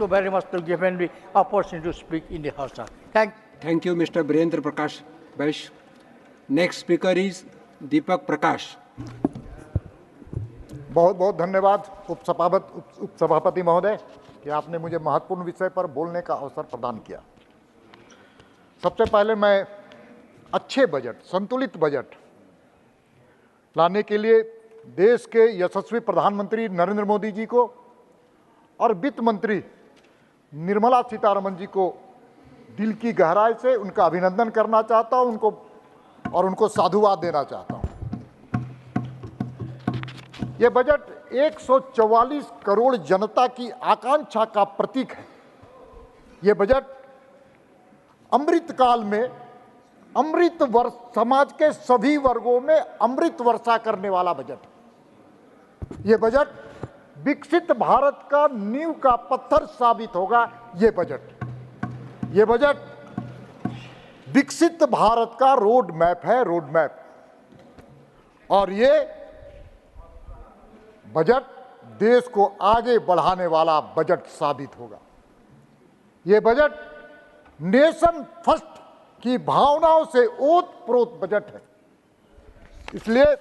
you very much to give me opportunity to speak in the House. Thank you, Mr. Birendra Prakash Baish. Next speaker is Deepak Prakash. बहुत बहुत धन्यवाद उपसभापति महोदय कि आपने मुझे महत्वपूर्ण विषय पर बोलने का अवसर प्रदान किया। सबसे पहले मैं अच्छे बजट, संतुलित बजट लाने के लिए देश के यशस्वी प्रधानमंत्री नरेंद्र मोदी जी को और वित्त मंत्री निर्मला सीतारमण जी को दिल की गहराई से उनका अभिनंदन करना चाहता हूं, उनको साधुवाद देना चाहता हूं। ये बजट 144 करोड़ जनता की आकांक्षा का प्रतीक है। ये बजट अमृत काल में अमृत वर्ष, समाज के सभी वर्गों में अमृत वर्षा करने वाला बजट। ये बजट विकसित भारत का नींव का पत्थर साबित होगा। ये बजट विकसित भारत का रोड मैप है, रोड मैप। और ये बजट देश को आगे बढ़ाने वाला बजट साबित होगा। ये बजट नेशन फर्स्ट की भावनाओं से ओतप्रोत बजट है। इसलिए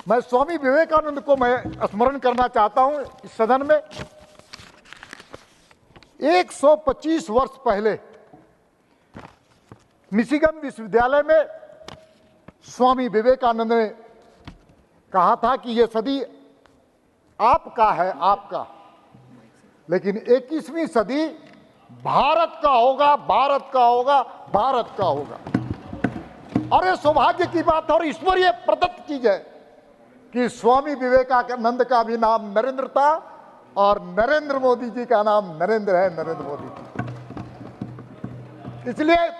मैं स्वामी विवेकानंद को मैं स्मरण करना चाहता हूं इस सदन में। 125 वर्ष पहले मिशिगन विश्वविद्यालय में स्वामी विवेकानंद ने कहा था कि यह सदी आपका है, आपका, लेकिन 21वीं सदी भारत का होगा, भारत का होगा, भारत का होगा। और ये सौभाग्य की बात और ईश्वरीय प्रदत्त चीज है कि स्वामी विवेकानंद का भी नाम नरेंद्र था और नरेंद्र मोदी जी का नाम नरेंद्र है, नरेंद्र मोदी जी। इसलिए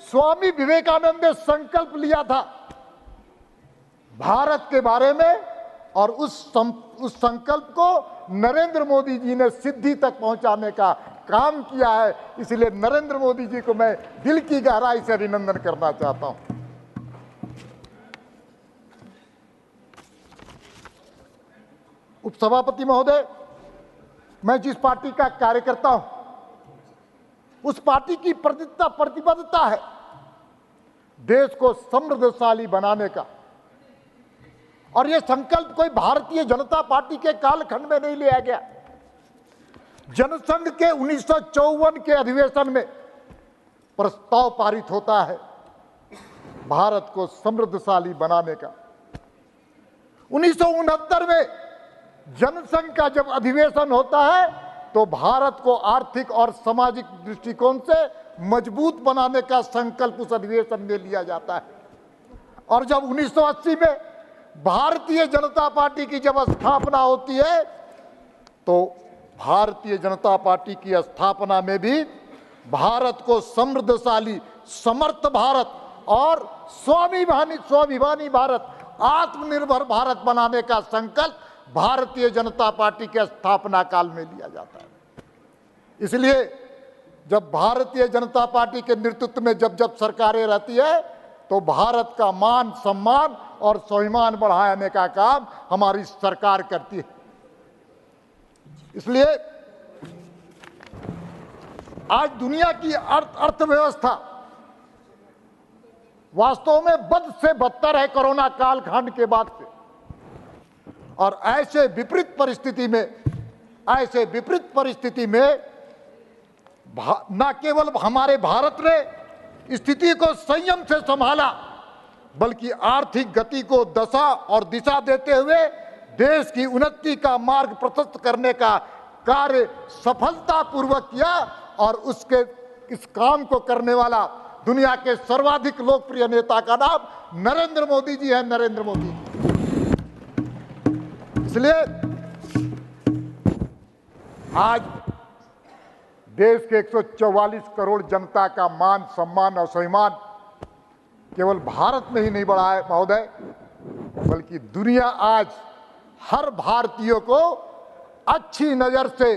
स्वामी विवेकानंद ने संकल्प लिया था भारत के बारे में और उस संकल्प को नरेंद्र मोदी जी ने सिद्धि तक पहुंचाने का काम किया है। इसलिए नरेंद्र मोदी जी को मैं दिल की गहराई से अभिनंदन करना चाहता हूं। उपसभापति महोदय, मैं जिस पार्टी का कार्यकर्ता हूं उस पार्टी की प्रतिबद्धता है देश को समृद्धशाली बनाने का। और यह संकल्प कोई भारतीय जनता पार्टी के कालखंड में नहीं लिया गया। जनसंघ के 1954 के अधिवेशन में प्रस्ताव पारित होता है भारत को समृद्धशाली बनाने का। 1969 में जनसंघ का जब अधिवेशन होता है तो भारत को आर्थिक और सामाजिक दृष्टिकोण से मजबूत बनाने का संकल्प उस अधिवेशन में लिया जाता है। और जब 1980 में भारतीय जनता पार्टी की जब स्थापना होती है तो भारतीय जनता पार्टी की स्थापना में भी भारत को समृद्धशाली, समर्थ भारत और स्वाभिमानी भारत, आत्मनिर्भर भारत बनाने का संकल्प भारतीय जनता पार्टी के स्थापना काल में लिया जाता है। इसलिए जब भारतीय जनता पार्टी के नेतृत्व में जब सरकारें रहती है तो भारत का मान सम्मान और स्वाभिमान बढ़ाने का काम हमारी सरकार करती है। इसलिए आज दुनिया की अर्थव्यवस्था वास्तव में बद से बदतर है कोरोना कालखंड के बाद से। और ऐसे विपरीत परिस्थिति में न केवल हमारे भारत ने स्थिति को संयम से संभाला बल्कि आर्थिक गति को दशा और दिशा देते हुए देश की उन्नति का मार्ग प्रशस्त करने का कार्य सफलतापूर्वक किया। और उसके इस काम को करने वाला दुनिया के सर्वाधिक लोकप्रिय नेता का नाम नरेंद्र मोदी जी है, नरेंद्र मोदी। इसलिए आज देश के 144 करोड़ जनता का मान सम्मान और स्वाभिमान केवल भारत में ही नहीं बढ़ा है महोदय, बल्कि दुनिया आज हर भारतीय को अच्छी नजर से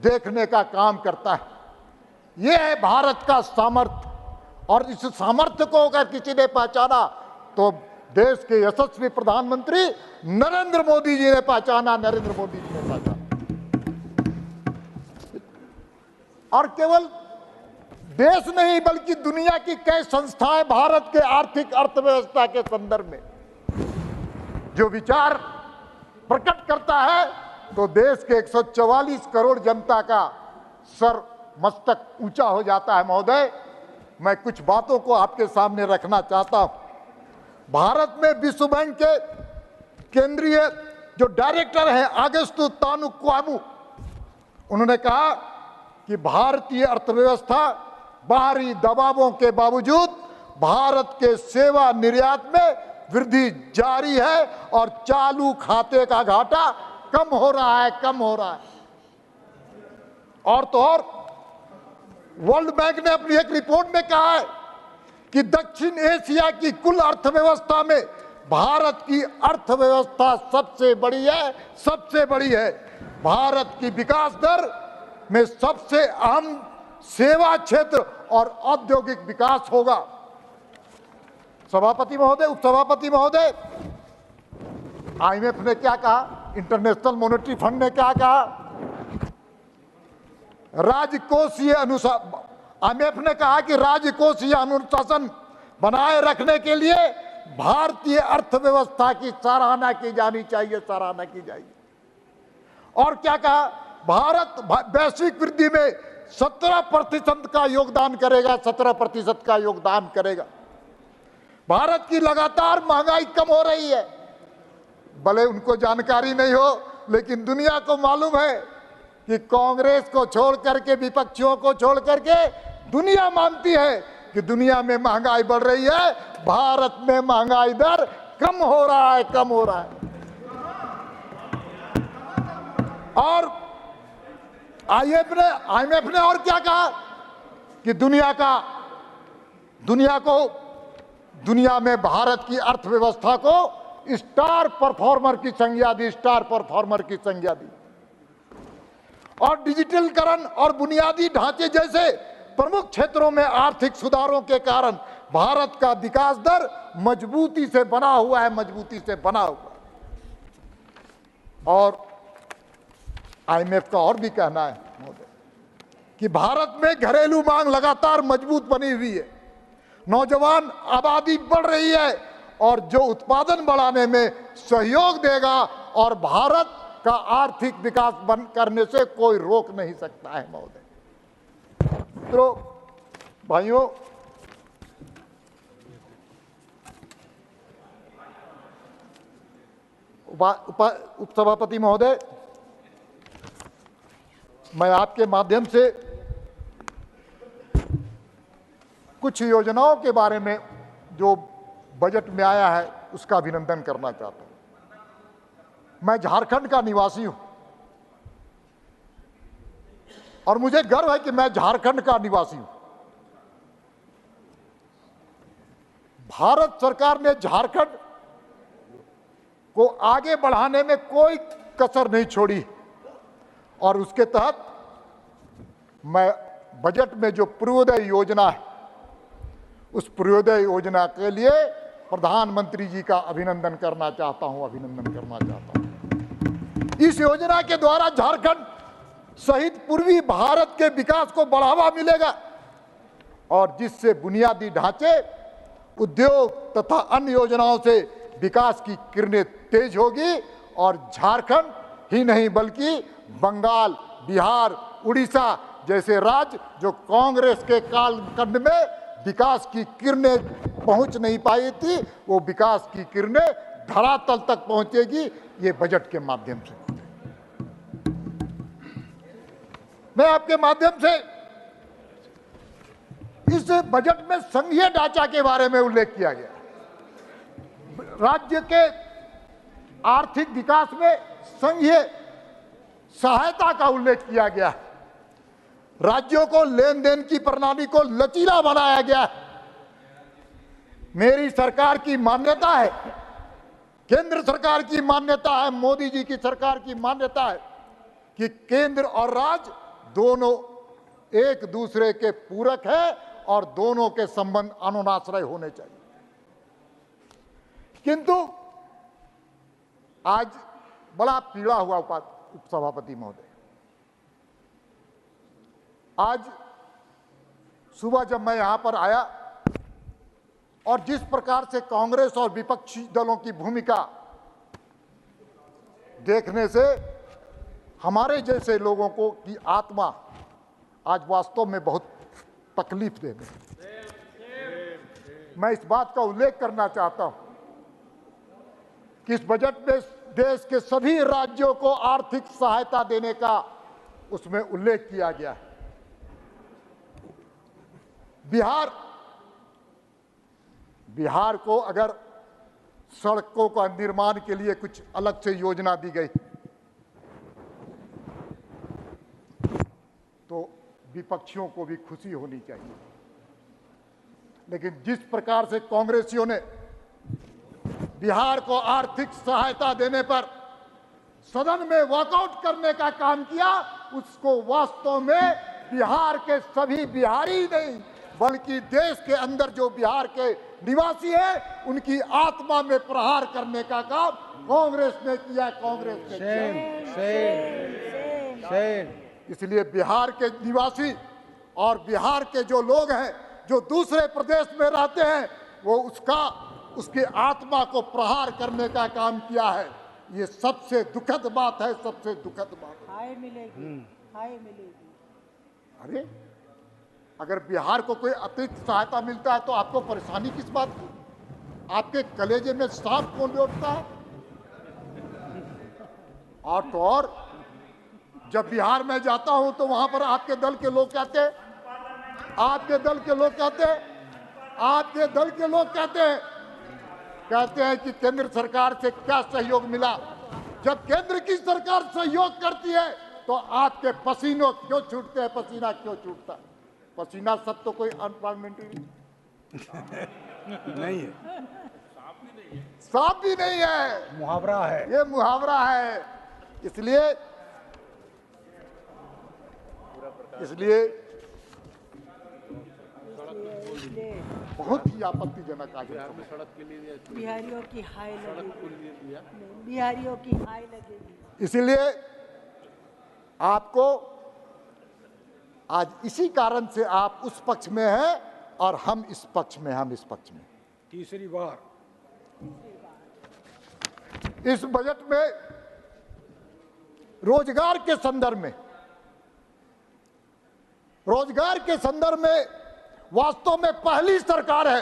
देखने का काम करता है। यह है भारत का सामर्थ्य। और इस सामर्थ्य को अगर किसी ने पहचाना तो देश के यशस्वी प्रधानमंत्री नरेंद्र मोदी जी ने पहचाना, नरेंद्र मोदी जी ने पहचाना। और केवल देश नहीं बल्कि दुनिया की कई संस्थाएं भारत के आर्थिक अर्थव्यवस्था के संदर्भ में जो विचार प्रकट करता है, तो देश के 144 करोड़ जनता का सर मस्तक ऊंचा हो जाता है। महोदय, मैं कुछ बातों को आपके सामने रखना चाहता हूं। भारत में विश्व बैंक के केंद्रीय जो डायरेक्टर हैं अगस्तु तानुक्वामु, उन्होंने कहा कि भारतीय अर्थव्यवस्था बाहरी दबावों के बावजूद भारत के सेवा निर्यात में वृद्धि जारी है और चालू खाते का घाटा कम हो रहा है। और तो और वर्ल्ड बैंक ने अपनी एक रिपोर्ट में कहा है कि दक्षिण एशिया की कुल अर्थव्यवस्था में भारत की अर्थव्यवस्था सबसे बड़ी है। भारत की विकास दर में सबसे अहम सेवा क्षेत्र और औद्योगिक विकास होगा। सभापति महोदय, उपसभापति महोदय, आईएमएफ ने क्या कहा, इंटरनेशनल मॉनेटरी फंड ने क्या कहा, राजकोषीय अनुशासन, आईएमएफ ने कहा कि राजकोषीय अनुशासन बनाए रखने के लिए भारतीय अर्थव्यवस्था की सराहना की जानी चाहिए। और क्या कहा, भारत वैश्विक वृद्धि में 17% का योगदान करेगा। भारत की लगातार महंगाई कम हो रही है। भले उनको जानकारी नहीं हो, लेकिन दुनिया को मालूम है कि कांग्रेस को छोड़ करके, विपक्षियों को छोड़ करके दुनिया मानती है कि दुनिया में महंगाई बढ़ रही है, भारत में महंगाई दर कम हो रहा है। और आईएमएफ ने और क्या कहा कि दुनिया में भारत की अर्थव्यवस्था को स्टार परफॉर्मर की संज्ञा दी। और डिजिटलीकरण और बुनियादी ढांचे जैसे प्रमुख क्षेत्रों में आर्थिक सुधारों के कारण भारत का विकास दर मजबूती से बना हुआ है। और आईएमएफ का और भी कहना है कि भारत में घरेलू मांग लगातार मजबूत बनी हुई है, नौजवान आबादी बढ़ रही है और जो उत्पादन बढ़ाने में सहयोग देगा और भारत का आर्थिक विकास करने से कोई रोक नहीं सकता है। महोदय, तो भाइयों, उपसभापति महोदय, मैं आपके माध्यम से कुछ योजनाओं के बारे में जो बजट में आया है उसका अभिनंदन करना चाहता हूं। मैं झारखंड का निवासी हूं और मुझे गर्व है कि मैं झारखंड का निवासी हूं। भारत सरकार ने झारखंड को आगे बढ़ाने में कोई कसर नहीं छोड़ी और उसके तहत मैं बजट में जो पूर्वोदय योजना है, उस पूर्वोदय योजना के लिए प्रधानमंत्री जी का अभिनंदन करना चाहता हूं। इस योजना के द्वारा झारखंड सहित पूर्वी भारत के विकास को बढ़ावा मिलेगा और जिससे बुनियादी ढांचे, उद्योग तथा अन्य योजनाओं से विकास की किरणें तेज होगी और झारखंड ही नहीं बल्कि बंगाल, बिहार, उड़ीसा जैसे राज्य जो कांग्रेस के कालखंड में विकास की किरणें पहुंच नहीं पाई थी, वो विकास की किरणें धरातल तक पहुंचेगी ये बजट के माध्यम से। मैं आपके माध्यम से इस बजट में संघीय ढांचा के बारे में उल्लेख किया गया। राज्य के आर्थिक विकास में संघीय सहायता का उल्लेख किया गया। राज्यों को लेन देन की प्रणाली को लचीला बनाया गया। मेरी सरकार की मान्यता है, केंद्र सरकार की मान्यता है, मोदी जी की सरकार की मान्यता है कि केंद्र और राज्य दोनों एक दूसरे के पूरक है और दोनों के संबंध अनुनाश्रय होने चाहिए। किंतु आज बड़ा पीड़ा हुआ उपसभापति महोदय, आज सुबह जब मैं यहां पर आया और जिस प्रकार से कांग्रेस और विपक्षी दलों की भूमिका देखने से हमारे जैसे लोगों को की आत्मा आज वास्तव में बहुत तकलीफ दे रही है। मैं इस बात का उल्लेख करना चाहता हूं कि इस बजट में देश के सभी राज्यों को आर्थिक सहायता देने का उसमें उल्लेख किया गया है। बिहार को अगर सड़कों का निर्माण के लिए कुछ अलग से योजना दी गई तो विपक्षियों को भी खुशी होनी चाहिए, लेकिन जिस प्रकार से कांग्रेसियों ने बिहार को आर्थिक सहायता देने पर सदन में वॉकआउट करने का काम किया, उसको वास्तव में बिहार के सभी बिहारी नहीं बल्कि देश के अंदर जो बिहार के निवासी हैं उनकी आत्मा में प्रहार करने का काम कांग्रेस ने किया। कांग्रेस ने किया। इसलिए बिहार के निवासी और बिहार के जो लोग हैं जो दूसरे प्रदेश में रहते हैं वो उसके आत्मा को प्रहार करने का काम किया है। ये सबसे दुखद बात है, सबसे दुखद बात है। हाय मिलेगी, हाय मिलेगी। अरे अगर बिहार को कोई अतिरिक्त सहायता मिलता है तो आपको परेशानी किस बात की? आपके कलेजे में सांप कौन लौटता है? और तो और जब बिहार में जाता हूं तो वहां पर आपके दल के लोग कहते हैं कहते हैं कि केंद्र सरकार से क्या सहयोग मिला। जब केंद्र की सरकार सहयोग करती है तो आपके पसीनों क्यों छूटते हैं? पसीना क्यों छूटता है? पसीना सब तो कोई अनपार्लियामेंट्री नहीं है, सांप भी नहीं है, मुहावरा है। ये मुहावरा है। इसलिए बहुत ही आपत्तिजनक आज बिहारियों की हाय लगेगी, बिहारियों की हाय लगेगी। इसलिए आपको आज इसी कारण से आप उस पक्ष में हैं और हम इस पक्ष में। तीसरी बार इस बजट में रोजगार के संदर्भ में वास्तव में पहली सरकार है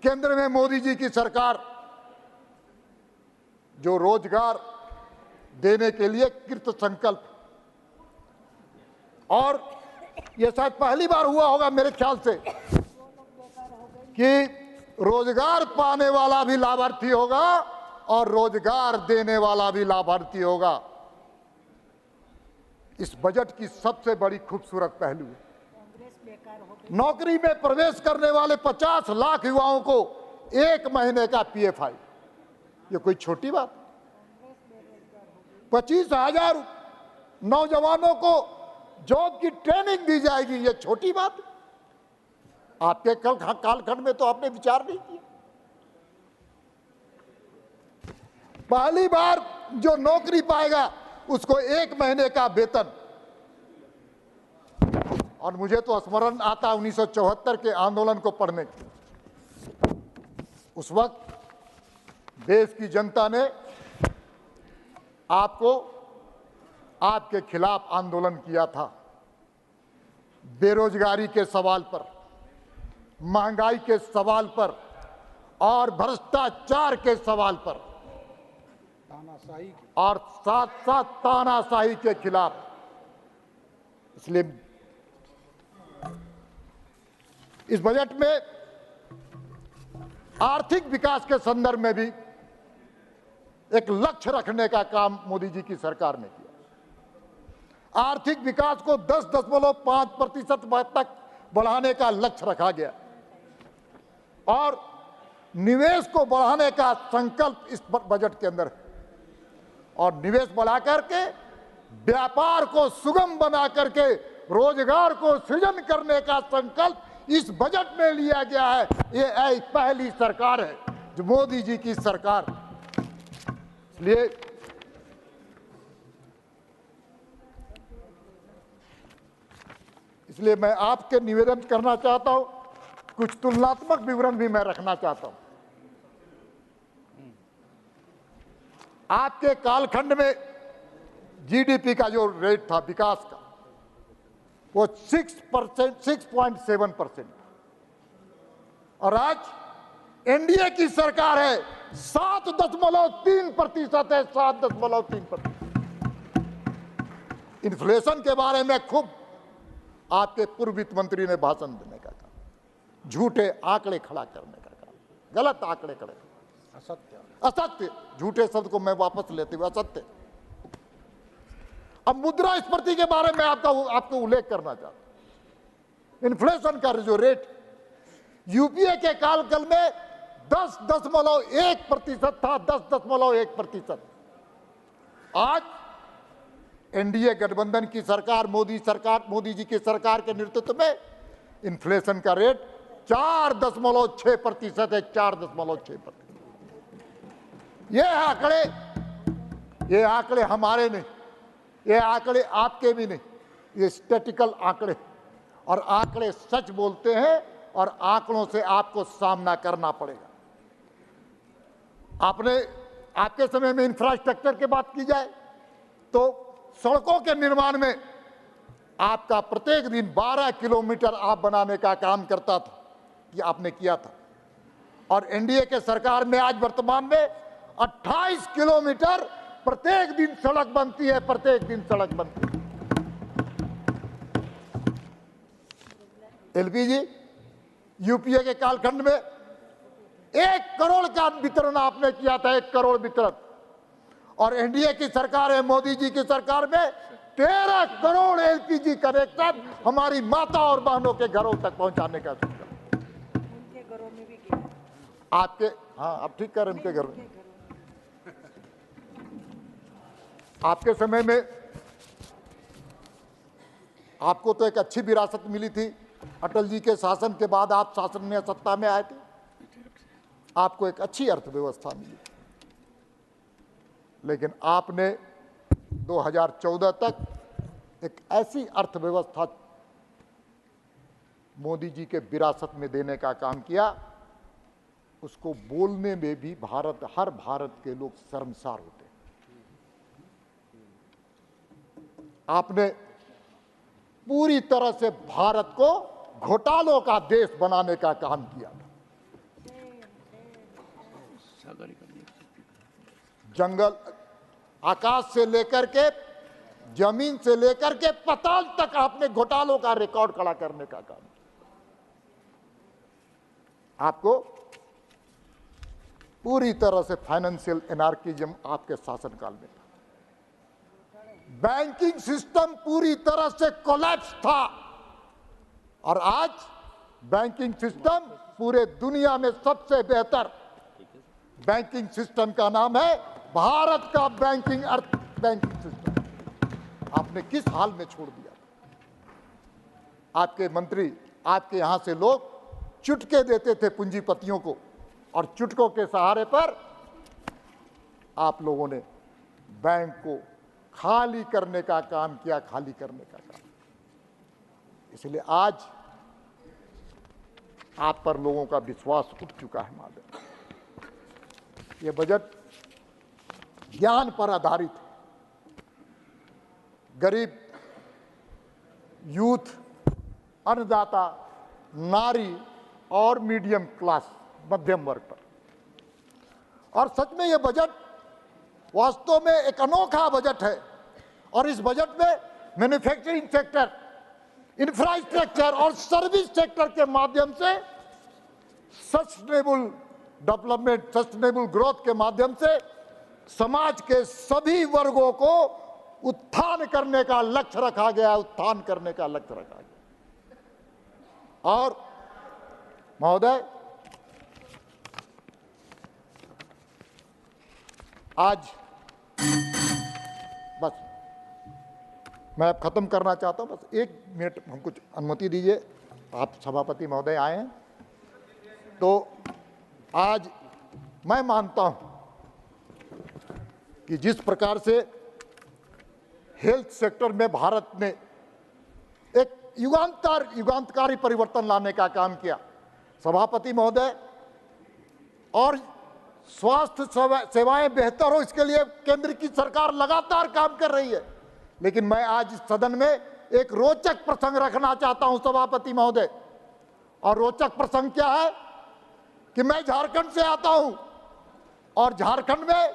केंद्र में मोदी जी की सरकार जो रोजगार देने के लिए कृत संकल्प, और यह शायद पहली बार हुआ होगा मेरे ख्याल से कि रोजगार पाने वाला भी लाभार्थी होगा और रोजगार देने वाला भी लाभार्थी होगा। इस बजट की सबसे बड़ी खूबसूरत पहलू है नौकरी में प्रवेश करने वाले 50 लाख युवाओं को 1 महीने का पीएफआई। ये कोई छोटी बात? 25,000 नौजवानों को जॉब की ट्रेनिंग दी जाएगी, ये छोटी बात? आपके कालखंड में तो आपने विचार नहीं किया। पहली बार जो नौकरी पाएगा उसको 1 महीने का वेतन। और मुझे तो स्मरण आता 1974 के आंदोलन को पढ़ने की। उस वक्त देश की जनता ने आपके खिलाफ आंदोलन किया था, बेरोजगारी के सवाल पर, महंगाई के सवाल पर और भ्रष्टाचार के सवाल पर, और साथ साथ तानाशाही के खिलाफ। इसलिए इस बजट में आर्थिक विकास के संदर्भ में भी एक लक्ष्य रखने का काम मोदी जी की सरकार ने किया। आर्थिक विकास को 10.5% तक बढ़ाने का लक्ष्य रखा गया और निवेश को बढ़ाने का संकल्प इस बजट के अंदर है। और निवेश बढ़ा करके व्यापार को सुगम बना करके रोजगार को सृजन करने का संकल्प इस बजट में लिया गया है। ये पहली सरकार है जो मोदी जी की सरकार। इसलिए इसलिए मैं आपके निवेदन करना चाहता हूं, कुछ तुलनात्मक विवरण भी मैं रखना चाहता हूं। आपके कालखंड में जीडीपी का जो रेट था विकास का, वो 6.7% और आज एनडीए की सरकार है 7.3% है, 7.3%। इन्फ्लेशन के बारे में खूब आपके पूर्व वित्त मंत्री ने भाषण देने का काम, झूठे आंकड़े खड़ा करने का काम, गलत आंकड़े खड़े, असत्य, झूठे शब्द को मैं वापस लेते हुए असत्य। अब मुद्रास्फीति के बारे में आपको उल्लेख करना चाहता हूं। इन्फ्लेशन का जो रेट यूपीए के कालखंड में 10.1% था, 10.1%। आज एनडीए गठबंधन की सरकार, मोदी जी की सरकार के नेतृत्व में इन्फ्लेशन का रेट 4.6% है, 4.6%। ये आंकड़े हमारे नहीं, ये आंकड़े आपके भी नहीं, ये स्टैटिकल आंकड़े, और आंकड़े सच बोलते हैं और आंकड़ों से आपको सामना करना पड़ेगा। आपके समय में इंफ्रास्ट्रक्चर की बात की जाए तो सड़कों के निर्माण में आपका प्रत्येक दिन 12 किलोमीटर आप बनाने का काम करता था, ये आपने किया था। और एनडीए के सरकार में आज वर्तमान में 28 किलोमीटर प्रत्येक दिन सड़क बनती है, प्रत्येक दिन सड़क बनती है। एलपीजी यूपीए के कालखंड में 1 करोड़ का वितरण आपने किया था, 1 करोड़ वितरण, और एनडीए की सरकार है, मोदी जी की सरकार में 13 करोड़ एलपीजी कनेक्शन हमारी माता और बहनों के घरों तक पहुंचाने का सोचा। उनके घरों में भी गया है। आपके, हाँ आप ठीक कर रहे हैं, उनके घर में। आपके समय में आपको तो एक अच्छी विरासत मिली थी, अटल जी के शासन के बाद आप शासन में सत्ता में आए थे, आपको एक अच्छी अर्थव्यवस्था मिली, लेकिन आपने 2014 तक एक ऐसी अर्थव्यवस्था मोदी जी के विरासत में देने का काम किया, उसको बोलने में भी हर भारत के लोग शर्मसार होते हैं। आपने पूरी तरह से भारत को घोटालों का देश बनाने का काम किया था। जंगल, आकाश से लेकर के, जमीन से लेकर के पाताल तक आपने घोटालों का रिकॉर्ड खड़ा करने का काम किया। आपको पूरी तरह से फाइनेंशियल एनार्किज्म आपके शासनकाल में था। बैंकिंग सिस्टम पूरी तरह से कोलैप्स था, और आज बैंकिंग सिस्टम पूरे दुनिया में सबसे बेहतर बैंकिंग सिस्टम का नाम है भारत का बैंकिंग सिस्टम। आपने किस हाल में छोड़ दिया? आपके मंत्री, आपके यहां से लोग चुटके देते थे पूंजीपतियों को, और चुटकों के सहारे पर आप लोगों ने बैंक को खाली करने का काम किया, खाली करने का काम। इसलिए आज आप पर लोगों का विश्वास उठ चुका है। माधव, ये बजट ज्ञान पर आधारित है। गरीब, यूथ, अन्नदाता, नारी और मीडियम क्लास, मध्यम वर्ग पर। और सच में ये बजट वास्तव में एक अनोखा बजट है, और इस बजट में मैन्युफैक्चरिंग सेक्टर, इंफ्रास्ट्रक्चर और सर्विस सेक्टर के माध्यम से सस्टेनेबल डेवलपमेंट, सस्टेनेबल ग्रोथ के माध्यम से समाज के सभी वर्गों को उत्थान करने का लक्ष्य रखा गया, उत्थान करने का लक्ष्य रखा गया। और महोदय, आज बस मैं अब खत्म करना चाहता हूं, बस 1 मिनट हमको अनुमति दीजिए। आप सभापति महोदय आए हैं, तो आज मैं मानता हूं कि जिस प्रकार से हेल्थ सेक्टर में भारत ने एक युगांतकारी परिवर्तन लाने का काम किया। सभापति महोदय, और स्वास्थ्य सेवाएं बेहतर हो इसके लिए केंद्र की सरकार लगातार काम कर रही है। लेकिन मैं आज इस सदन में एक रोचक प्रसंग रखना चाहता हूं सभापति महोदय, और रोचक प्रसंग क्या है कि मैं झारखंड से आता हूं और झारखंड में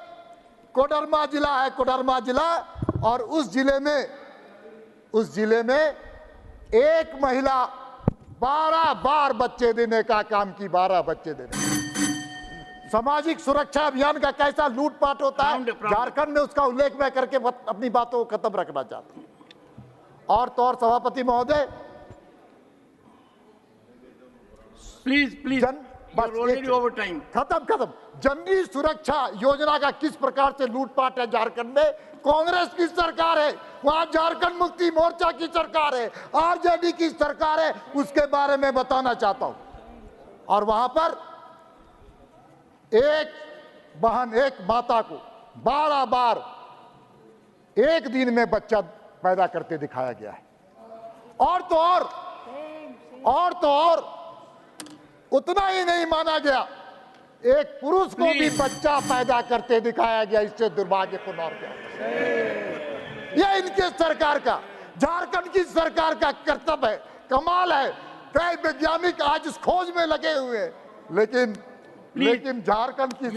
कोडरमा जिला है, कोडरमा जिला, और उस जिले में एक महिला 12 बार बच्चे देने का काम की, 12 बच्चे देने। सामाजिक सुरक्षा अभियान का कैसा लूटपाट होता है झारखंड में, उसका उल्लेख मैं करके अपनी बातों को खत्म रखना चाहता हूं। और तो और सभापति महोदय, प्लीज खत्म। जननी सुरक्षा योजना का किस प्रकार से लूटपाट है झारखंड में, कांग्रेस की सरकार है, वहां झारखंड मुक्ति मोर्चा की सरकार है, आरजेडी की सरकार है, उसके बारे में बताना चाहता हूं। और वहां पर एक बहन, एक माता को 12 बार एक दिन में बच्चा पैदा करते दिखाया गया है। और तो और उतना ही नहीं माना गया, एक पुरुष को भी बच्चा पैदा करते दिखाया गया। इससे दुर्भाग्यपूर्ण और क्या, यह इनके सरकार का, झारखंड की सरकार का कर्तव्य है। कमाल है, कई वैज्ञानिक आज इस खोज में लगे हुए हैं, लेकिन झारखंड की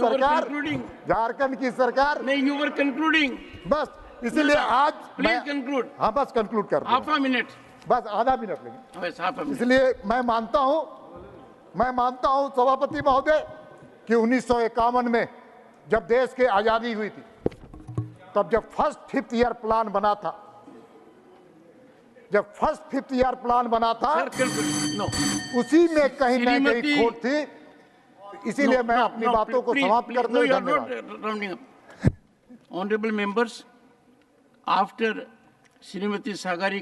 सरकार नहीं, यू वर कंक्लूडिंग, बस इसलिए आज प्लीज कंक्लूड। हाँ, बस कंक्लूड कर हाफ अ मिनट, बस आधा मिनट लेंगे। बस हाफ अ मिनट। इसलिए मैं मानता हूं सभापति महोदय कि 1951 में जब देश की आजादी हुई थी, तब जब फर्स्ट फिफ्थ ईयर प्लान बना था, उसी में कहीं ना कहीं खोट थी। इसीलिए मैं अपनी बातों को समाप्त कर दूं। धन्यवाद। Honorable members, after Srimati Sagari